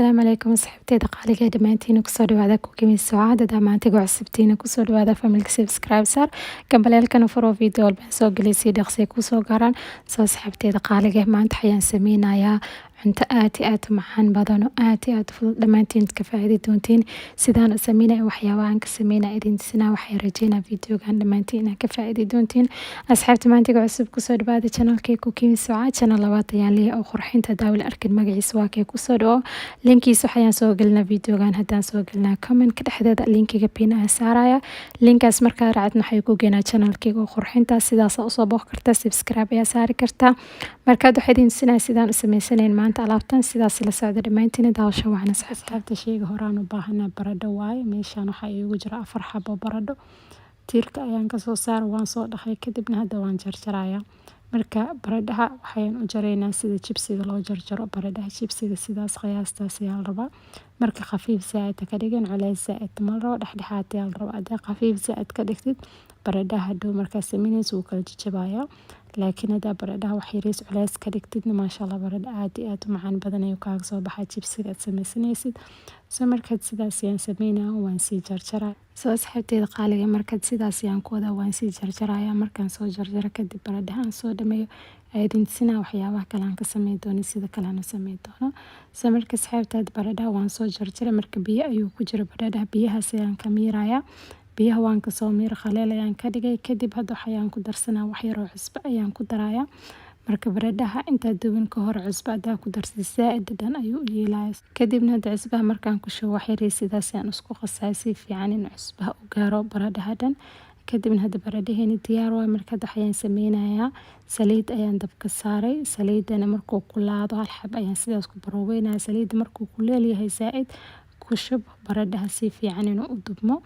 السلام عليكم asxaabteyda qaaliga ee dhammaantiin kusoo dhawaada Cooking Sucaad dhammaantiin cusubtiin kusoo dhawaada family subscribe sar gambaleelkan furo video walba soo galisay dhaqsi kusoo gaaraan soo asxaabteyda qaaliga maanta xayaan sameeynayaa cunto aad iyo aad u macaan badan oo aad iyo aad fudud dhammaantiin ka faa'iido doontiin sidaan sameeynaa waxyaabaha aan ka sameeynaa idin sinaa waxay rajeynaa videogan dhammaantiin ka faa'iido doontiin asxaabta maanta cusub kusoo dhawaada channelkay Cooking Sucaad channel labaad ayaan leeyahay oo qurxinta daawil arkin magaciisa waa kay kusoo dhawo linkiisa waxaan soo gelinaa videogan haddaan soo gelinaa comment ka dhexdeeda linkiga pin aan saaraya linkaas markaa raacadna waxay ku geenaa channelkayga qurxinta sidaas oo soo booq kartaa subscribe ayaa saari kartaa markaad waxaad idin sinaa sidaan u sameysanayn maanta alaabtan sidaas la socda dhammaantiin daawasho waxaan asxaabta sheyga horaan u baahanaa baradho waaye meeshaan waxa iigu jira 4 xabo baradho tiirka ayaan ka soo saar waan soo dhaxay kadibna hadda waan jarjarayaa marka baradhaha waxaan u jaraynaa sida chipsiga loo jarjaro baradhaha chipsiga sidaas qiyaastaas ayaa la rabaa marka khafiif saaid ka dhigan culays saaid ma rabo dhexdhexaad ayaa la rabaa haddii khafiif saaid ka dhigtid baradhaha dhow markaa sameynaysa wuu kala jajabayaa laakiin hadaa baradhaha wax yariis culays ka dhigtidna maasha Allah baradho aad iyo aad u macaan badan ayuu kaaga soo baxaa chipsiga aad sameysanaysid soo markaad sidaas ayaan sameynaa waan sii jarjaraa soo asxaabteyda qaaliga markaad sidaas ayaan ku wadaa waan sii jarjarayaa markaan soo jarjaro kadib baradhaha aan soo dhameeyo aydin sinaa waxyaabaha kale aan ka sameyn doono sida kale aan u sameyn doono soo marka asxaabtaad baradhaha waan soo jarjaray marka biyo ayuu ku jira baradhaha biyahaas ayaan ka miirayaa biyaha waan ka soo miir khaleel ayaan ka dhigay kadib hadda waxaan ku darsanaa wax yar oo cusbo ayaan ku darayaa marka baradhaha inta duban ka hor cusbo adaa ku darsid saaid dhan ayuu u yeelayaa kadibna hadda cusbaha markaan ku shubo wax yar sidaas ayaan isku qasaa si fiican in cusbaha u gaaro baradhaha dhan kadibna hadda baradhaheeni diyaar waa marka waxaan sameynayaa saliid ayaan dabka saaray saliidana markuu kulaado hal xab ayaan sidaas ku baroweynayaa saliid markuu kuleel yahay saaid ku shub baradhaha si fiican inuu u dubmo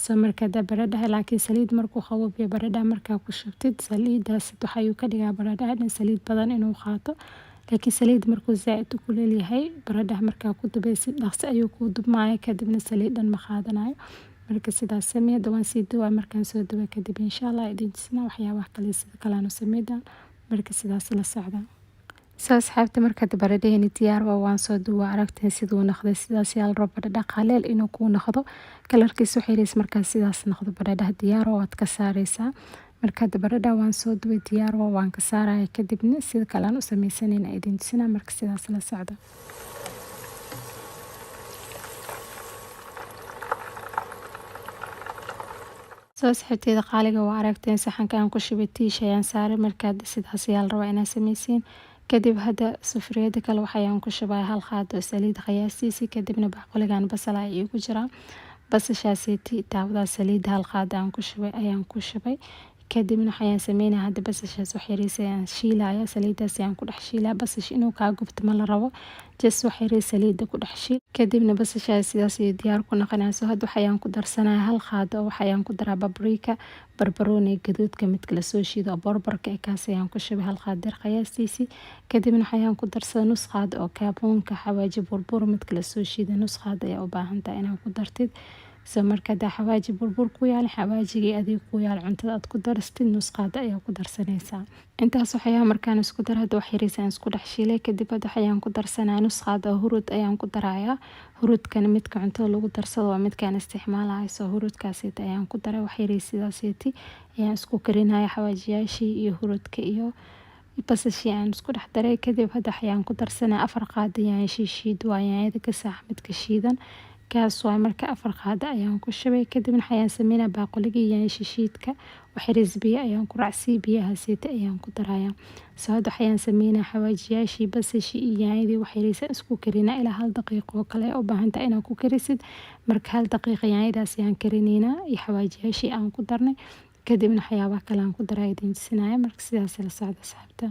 soo marka baradhaha laakiin saliid markuu qabow baradhaha markaa ku shubtid saliidaas waxa uu ka dhigaa baradhaha saliid badan inuu qaato laakiin saliid markuu saaid u kuleel yahay baradhaha markaa ku dubaysid dhaqsi ayuu ku dubmaaya kadibna saliid dhan ma qaadanayo marka sidaas sameey waan sii duwaa markaan soo duwaa kadib insha Allah idin tusina waxyaabaha kale sida kale aan sameeydan marka sidaas la socda soo asxaabta marka baradheeni diyaar waan soo duwaa aragteen siduu noqday sidaas yaa la rabaa baradha qaleel inuu ku noqdo kalarkiisu xiriis markaa sidaas noqdo baradhaha diyaar waad ka saaraysaa marka baradha waan soo duway diyaar waan ka saaraya kadibna sida kale aan u sameeysanayna idin tusina marka sidaas la socda soo asxaabteyda qaaliga waa aragteen saxanka aan ku shubay tiish ayaan saaray markaa sidaas ayaa la rabaa inaad sameysiin kadib hadda sufriyada kale waxaan ku shubay hal qaado saliid qiyaastiisa kadibna baqoligan basal ay igu jiraan basashaasiti taawada saliid hal qaado aan ku shubay ayaan ku shubay kadibna waxaan sameynaa hadda basashaas wax yariis ayaan shiilaya saliidaas ayaan ku dhex shiilaa basash inuu ka gubto ma la rabo just wax yariis saliida ku dhex shiil kadibna basashaas sidaas ay diyaar ku noqonayso hadda waxaan ku darsanaa hal qaado waxaan ku daraa paprika barbarooni gaduudka mid kala soo shiido borbarka kaas ayaan ku shubay hal qaado qiyaastiisa kadibna waxaan ku darsadaa nus qaado oo kaaboonka xawaaji burbur mid kala soo shiido nus qaado ayaa u baahan tahay inaad ku dartid soo marka xawaaji burbur ku yaal xawaajiga adiga ku yaal cuntada aad ku darastid nus qaado ayaa ku darsanaysaa intaas waxaan markaan isku dar hadda wax yariis aan isku dhex shiilay kadib hadda waxaan ku darsanaa nus qaado hurud ayaan ku darayaa hurudkan midka cuntada lagu darsado waa midkaan isticmaalayo soo hurudkaas ayaan ku daray wax yariis sidaas ayaan isku karinayaa xawaajiyaashii iyo hurudka iyo basashii aan isku dhex daray kadib hadda waxaan ku darsanaa 4 qaado ayaan shiid waa yaanyada ka saax midka shiidan kaas waa marka 4 qaado ayaan ku shubay kadibna waxaan sameynaa baaqoliga iyo shiidka wax yariis biyo ayaan ku raacsiin biyaha siita ayaan ku darayaa soo hadda waxaan sameynaa xawaajiyaashii basashii iyo yaanyadii wax yariis isku karinaa ilaa 1 daqiiqo kale u baahan tahay inaad ku karisid marka 1 daqiiqo yaanyadaas ayaan karinaynaa iyo xawaajiyaashii aan ku darnay kadibna waxyaabaha kale aan ku daraa idin tusinaya marka sidaas la socda asxaabta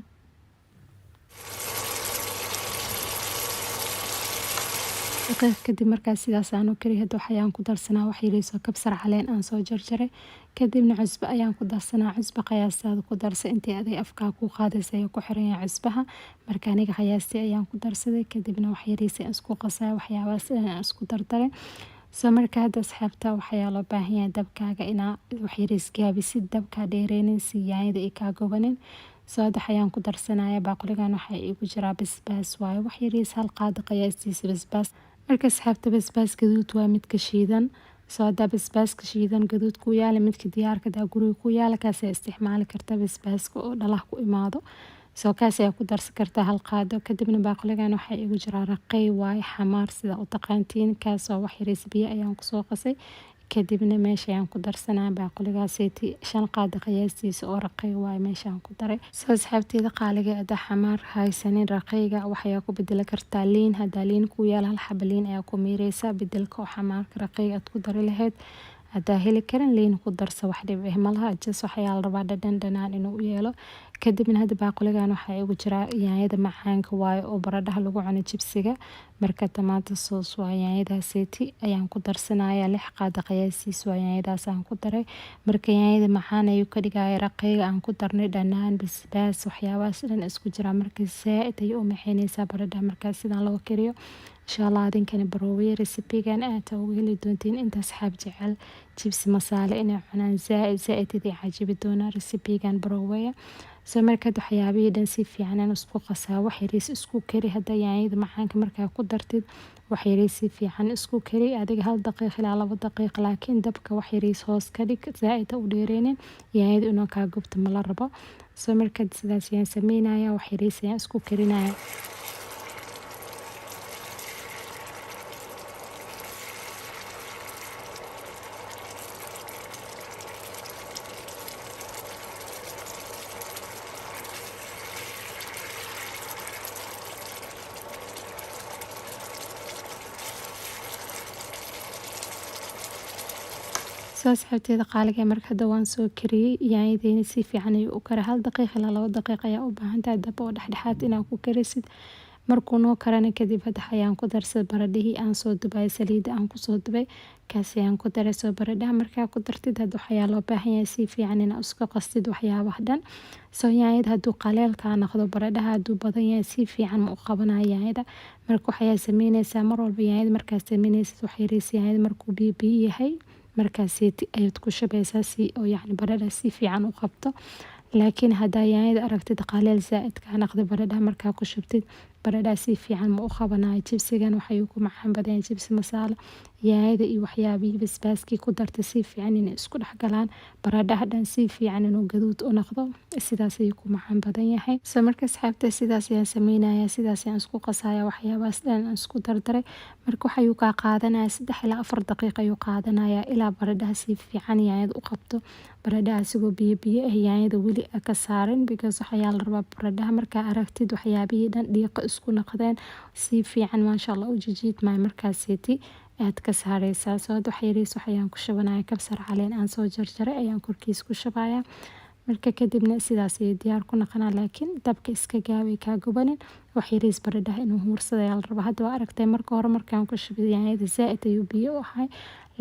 kadib markaa sidaas aan u kari hadda waxaan ku darsanaa wax yariis oo kabsar caleen aan soo jarjaray kadibna cusbo ayaan ku darsanaa cusbo qiyaastaada ku darsa intii aday afkaa ku qaadaysa ku xiran yahay cusbaha marka aniga qiyaastii ayaan ku darsaday kadibna wax yariis aan isku qasaa waxyaabahaas aan isku dardaray soo marka hadda asxaabta waxaa loo baahan yahay dabkaaga inaa wax yariis gaabisid dabka dheereynin si yaanyada ay ka gobanin Saddex ayaan ku darsanaya baaquligan waxaa iigu jiraa basbaas waaye wax yariis hal qaado qiyaastiisa basbaas. Marka asxaabta basbaas gaduud waa midka shiidan. Haddaa basbaaska shiidan gaduud ku yaala midka diyaarka daa guriga ku yaala kaas ayaa isticmaali kartaa basbaaska oo dhalaha ku imaado. Kaas ayaa ku darsan kartaa hal qaado. Kadibna baaquligan waxaa iigu jiraa raqay waaye xamaar sida u taqaantiin kaas oo wax yariis biyo ayaan kusoo qasay. Kadibna meesha ayaan ku darsanaa baaquligaaseti 5 qaado qiyaastiisa oo raqay waaye meeshaan ku daray. Asxaabteeda qaaliga ada xamaar haysanin raqayga waxaa ku bedeli kartaa liin. Haddaa liin ku yaala hal xabo liin ayaa ku miireysaa bedelka oo xamaarka raqayga aad ku dari lahayd. Haddaa heli karin liin ku darsa wax dhib ah malaha just waxaa la rabaa dhadhan dhanaan inuu u yeelo. Kadibna hadda baaquligan waxaa iigu jiraa yaanyada macaanka waaye oo baradhaha lagu cuno jibsiga. Marka tomato sauce waa yaanyadaaseti ayaan ku darsanayaa 6 qaado qiyaastiisa waa yaanyadaas aan ku daray. Marka yaanyada macaan ayuu ka dhigaya raqayga aan ku darnay dhanaan basbaas waxyaabahaas dhan isku jira marka zaaid ayuu u macaaneysaa baradhaha markaas sidaan loo kariyo. Insha Allah adinkana baroowe recipe-gan aad ugu heli doontiin inta asxaab jecel jibsi masaale inay cunaan zaaid idin cajibi doona recipe-gan baroowe. Markaad waxyaabihii dhan si fiican isku qasaa wax yariis isku kari hadda yaanyada macaanka markaa ku dartid wax yariis si fiican isku kari adiga 1 daqiiqo ilaa 2 daqiiqo laakiin dabka wax yariis hoos ka dhig zaaid u dheereenin yaanyada inuu ka gubto ma la rabo. Markaad sidaas ayaan sameynaya wax yariis ayaan isku karinaya. Asxaabteeda qaaliga marka hadda waan soo kariyay yaanyadeyna si fiican ayuu u karay 1 daqiiqo ilaa 2 daqiiqo ayaa u baahan tahay dab oo dhexdhexaad inaad ku karisid. Markuu noo karana kadib hadda ayaan ku darsaday baradhihii aan soo dubay saliida aan ku soo dubay kaas ayaan ku daray baradhaha markaa ku dartid hadda waxaa loo baahan yahay si fiican inaad isku qastid waxyaabaha dhan. Yaanyada hadduu qaleel ka noqdo baradhaha hadduu badan yahay si fiican ma u qabanayo yaanyada. Marka waxaa sameyneysaa mar walba yaanyada markaa sameyneysid wax yariis yaanyada markuu biyo yahay markaaseti ayaad ku shubaysaa si oo yacni baradhaha si fiican u qabto. Laakiin haddaa yaanyada aragtid qaleel zaaid ka noqdo baradhaha markaa ku shubtid baradhaha si fiican ma u qabanayo jibsigan waxay ku macaan badan jibsi masaala yaanyada iyo waxyaabihii basbaaskii ku dartay si fiican inay isku dhex galaan baradhaha dhan si fiican inuu gaduud u noqdo sidaas ayuu ku macaan badan yahay. Marka asxaabta sidaas ayaan sameynaya sidaas ayaan isku qasaya waxyaabahaas dhan aan isku dardaray. Marka waxuu ka qaadanaya 3 ilaa 4 daqiiqo ayuu qaadanaya ilaa baradhaha si fiican yaanyada u qabto. Baradhaha asigoo biyo ah yaanyada weli ka saarin because waxaa la rabaa baradhaha markaa aragtid waxyaabihii dhan dhiiqa isku noqdeen si fiican maasha Allah u jijiidmay markaaseti aad ka saareysaa. Hadda wax yariis waxaan ku shubanaya kabsar caleen aan soo jarjaray ayaan korkiis ku shubaya. Marka kadibna sidaas ayay diyaar ku noqonaa laakiin dabka iska gaabi ka gubanin wax yariis baradhaha inuu huursado ayaa la rabaa. Hadda waa aragtay marka hore markaan ku shubay yaanyada zaaid ayuu biyo u ahay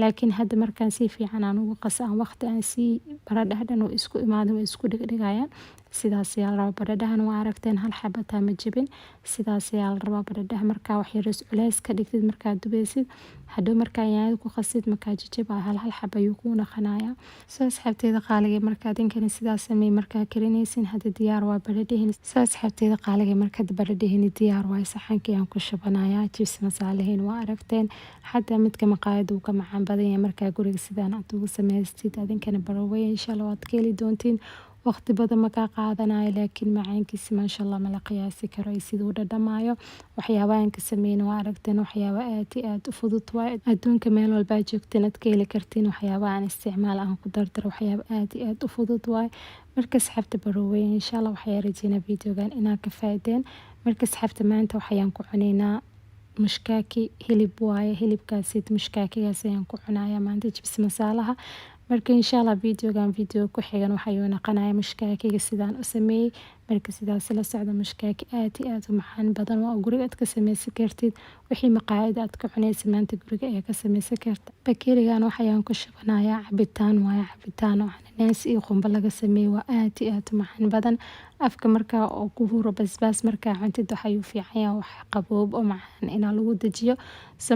laakiin hadda markaan si fiican aan ugu qaso aan waqti aan si baradhaha dhan oo isku imaado way isku dhigayaan. Sidaas ayaa la rabaa baradhahan waa aragteen hal xabo taa ma jabin. Sidaas ayaa la rabaa baradhaha markaa wax yariis culays ka dhigtid markaa dubaysid hadhow markaa yaanyada ku qasid markaa jajaba hal xabo ayuu ku noqonaya. Asxaabteeda qaaliga markaa adinkana sidaas samee markaa karinaysin hadda diyaar waa baradhihin. Asxaabteeda qaaliga markaa baradhihin diyaar waa saxankii aan ku shubanaya jibsi masaalahin waa aragteen hadda midka maqaayada uu ka macaan badan yahay markaa guriga sidaan aad ugu samaystid adinkana baroowe insha Allah waad ka heli doontiin. Waqti badan ma ka qaadanayo laakiin macaankiisa maasha Allah ma la qiyaasi karo siduu dhadhamayo. Waxyaabahan ka sameeyna waa aragteen waxyaabo aad u fudud waa adduunka meel walba joogtiin aad ka heli kartiin waxyaabaha aan isticmaal aan ku dardar waxyaabo aad u fudud waa. Marka asxaabta baroowe insha Allah waxay rajeynaa videogan inaad ka faa'iideen. Marka asxaabta maanta waxaan ku cunaynaa mushkaki hilib waaye hilibkaasi mushkakigaas ayaan ku cunayaa maanta jibsi masaalaha. Marka insha Allah videogan video ku xigan waxayuu noqonayaa mushkakiga sidaan u sameeyay. Marka sidaas la socdo mushkaki aad u macaan badan waa guriga aad ka sameysan kartid wixii maqaayad aad ka cunaysid maanta guriga ayaa ka sameysan karta. Bakerigan waxaan ku shubanayaa cabitaan waaye cabitaan oo ananas iyo qumbo laga sameeyay waa aad u macaan badan. Afka markaa oo ku huro basbaas markaa cuntid waxayuu fiican yahay wax qaboob oo macaan in lagu dajiyo.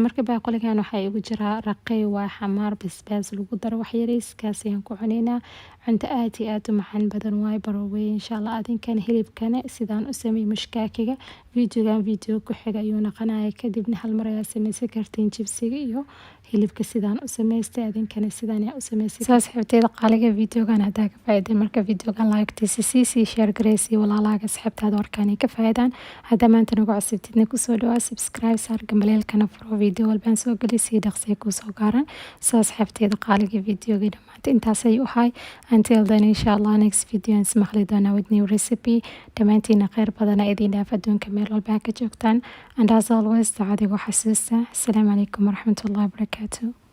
Marka baaquligan waxaa igu jira raqay waa xamaar basbaas lagu daro wax yariis kaas ayaan ku cunaynaa cunto aad u macaan badan waaye baroowe insha Allah adinkana adigana hilibkana sidaan u sameey mushkaakiga videogan video ku xiga ayuu noqonaya kadibna hal mar ayaa sameysan kartiin jibsiga iyo hilibka sidaan u sameystay adinkana sidaan ayaa u sameysay asxaabteeda qaaliga videogan hadaa ka faa'iiday marka videogan like-tiisa sii share gareysi walaalaaga asxaabtaada warkaan ka faa'iidaan hadaa maanta nagu cusubtidna ku soo dhawaad subscribe saar gambaleelkana furo video walbaan soo gali si dhaqsi ku soo gaaran asxaabteeda qaaliga videoga dhamaanta intaas ay u hay until then inshallah next video aan ismaqli doona with new recipe dhamaantiina khayr badan idin dhaaf adduunka meel walba ka joogtaan and as always taadigu xasuusta assalamu alaykum warahmatullahi wabarakatuh